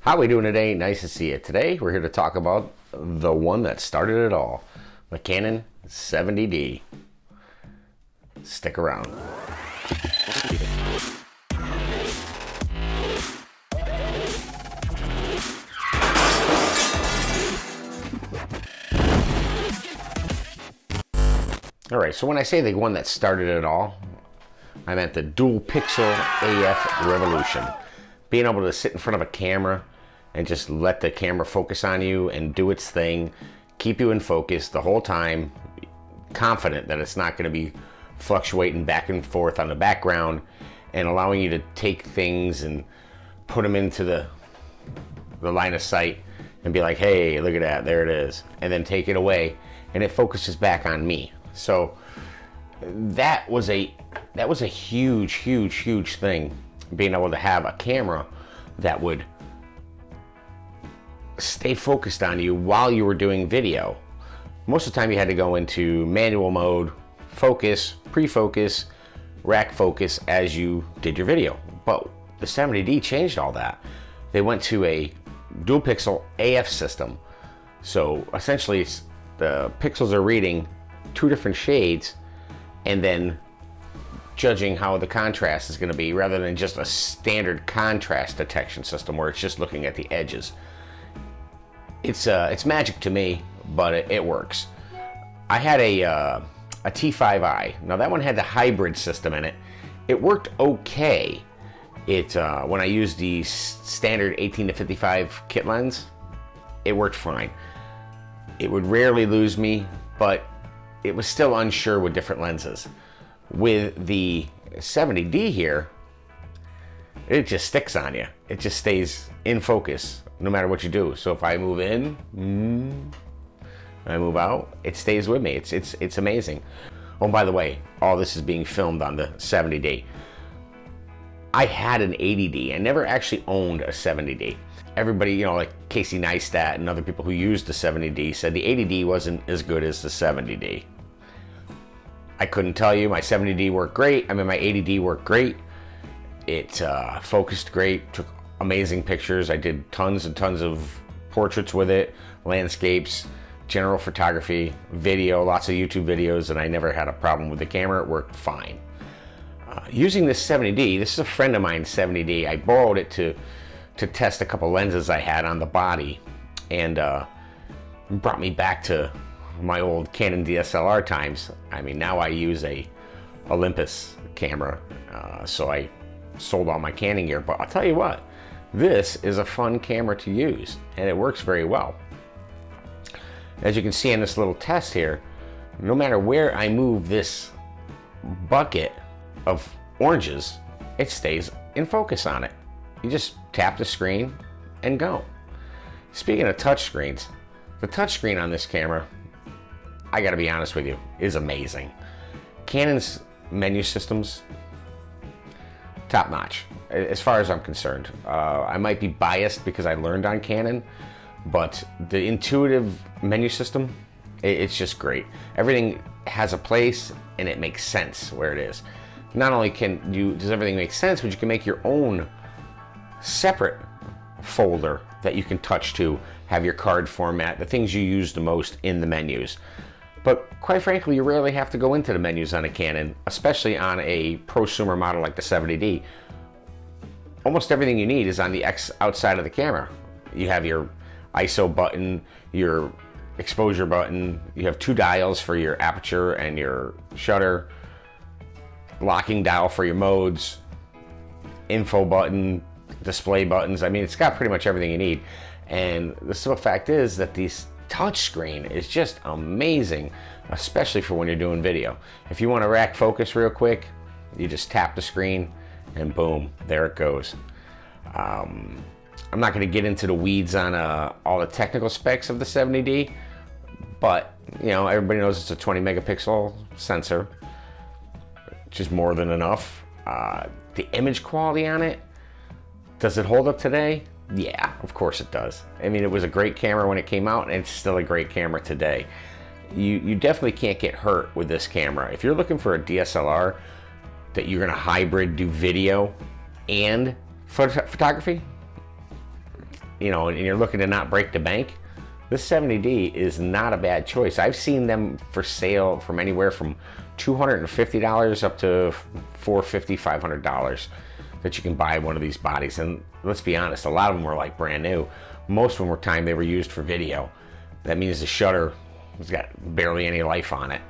How we doing today? Nice to see you. Today we're here to talk about the one that started it all, the Canon 70D. Stick around. Alright, so when I say the one that started it all, I meant the dual pixel AF revolution. Being able to sit in front of a camera and just let the camera focus on you and do its thing, keep you in focus the whole time, confident that it's not going to be fluctuating back and forth on the background, and allowing you to take things and put them into the line of sight and be like, hey, look at that, there it is, and then take it away and it focuses back on me. So that was a huge thing, being able to have a camera that would stay focused on you while you were doing video. Most of the time you had to go into manual mode, focus, pre-focus, rack focus as you did your video. But the 70D changed all that. They went to a dual pixel AF system. So essentially the pixels are reading two different shades and then judging how the contrast is going to be, rather than just a standard contrast detection system where it's just looking at the edges. It's magic to me, but it works. I had a T5i. Now that one had the hybrid system in it. It worked okay. When I used the standard 18 to 55 kit lens, it worked fine. It would rarely lose me, but it was still unsure with different lenses. With the 70D here, it just sticks on you. It just stays in focus no matter what you do. So if I move in, I move out, it stays with me. It's amazing. Oh, by the way, all this is being filmed on the 70D. I had an 80D. I never actually owned a 70D. Everybody, like Casey Neistat and other people who used the 70D said the 80D wasn't as good as the 70D. I couldn't tell you. My 70D worked great. My 80D worked great. It focused great, took amazing pictures. I did tons and tons of portraits with it, landscapes, general photography, video, lots of YouTube videos, and I never had a problem with the camera. It worked fine. Using this 70D, this is a friend of mine's 70D. I borrowed it to test a couple lenses I had on the body, and brought me back to my old Canon DSLR times. Now I use a Olympus camera, so I sold all my Canon gear, but I'll tell you what, this is a fun camera to use, and it works very well. As you can see in this little test here, no matter where I move this bucket of oranges, it stays in focus on it. You just tap the screen and go. Speaking of touch screens, the touch screen on this camera, I gotta be honest with you, is amazing. Canon's menu systems, top notch, as far as I'm concerned. I might be biased because I learned on Canon, but the intuitive menu system, it's just great. Everything has a place and it makes sense where it is. Not only does everything make sense, but you can make your own separate folder that you can touch to, have your card format, the things you use the most in the menus. But quite frankly, you rarely have to go into the menus on a Canon, especially on a prosumer model like the 70D. Almost everything you need is on the outside of the camera. You have your ISO button, your exposure button, you have two dials for your aperture and your shutter, locking dial for your modes, info button, display buttons. It's got pretty much everything you need. And the simple fact is that this touch screen is just amazing, especially for when you're doing video. If you want to rack focus real quick, you just tap the screen and boom, there it goes. I'm not going to get into the weeds on all the technical specs of the 70D, but everybody knows it's a 20 megapixel sensor, which is more than enough. The image quality on it, does it hold up today? Yeah, of course it does. It was a great camera when it came out, and it's still a great camera today. You definitely can't get hurt with this camera. If you're looking for a DSLR that you're gonna hybrid do video and photography, you know, and you're looking to not break the bank, this 70D is not a bad choice. I've seen them for sale from anywhere from $250 up to $450, $500 that you can buy one of these bodies. And let's be honest, a lot of them were like brand new. Most of them were time they were used for video. That means the shutter has got barely any life on it.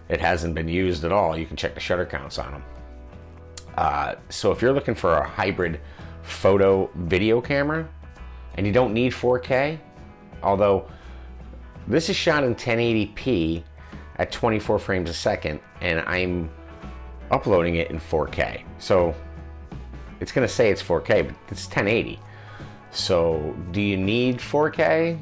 It hasn't been used at all. You can check the shutter counts on them. So if you're looking for a hybrid photo video camera and you don't need 4K, although this is shot in 1080p at 24 frames a second, and I'm uploading it in 4K. So it's gonna say it's 4K, but it's 1080. So do you need 4K?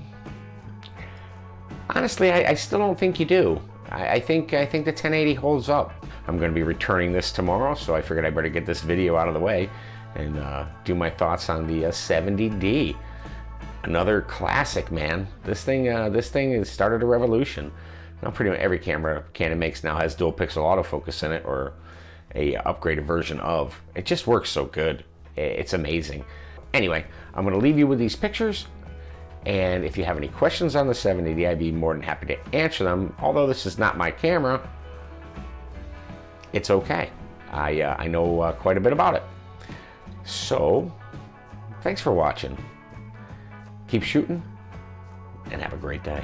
Honestly, I still don't think you do. I think the 1080 holds up. I'm gonna be returning this tomorrow, so I figured I better get this video out of the way and do my thoughts on the 70D. Another classic, man. This thing has started a revolution. Now pretty much every camera Canon makes now has dual pixel autofocus in it, or a upgraded version of. It just works so good. It's amazing. Anyway, I'm gonna leave you with these pictures, and if you have any questions on the 70D, I'd be more than happy to answer them. Although this is not my camera, it's okay. I know quite a bit about it. So, thanks for watching. Keep shooting, and have a great day.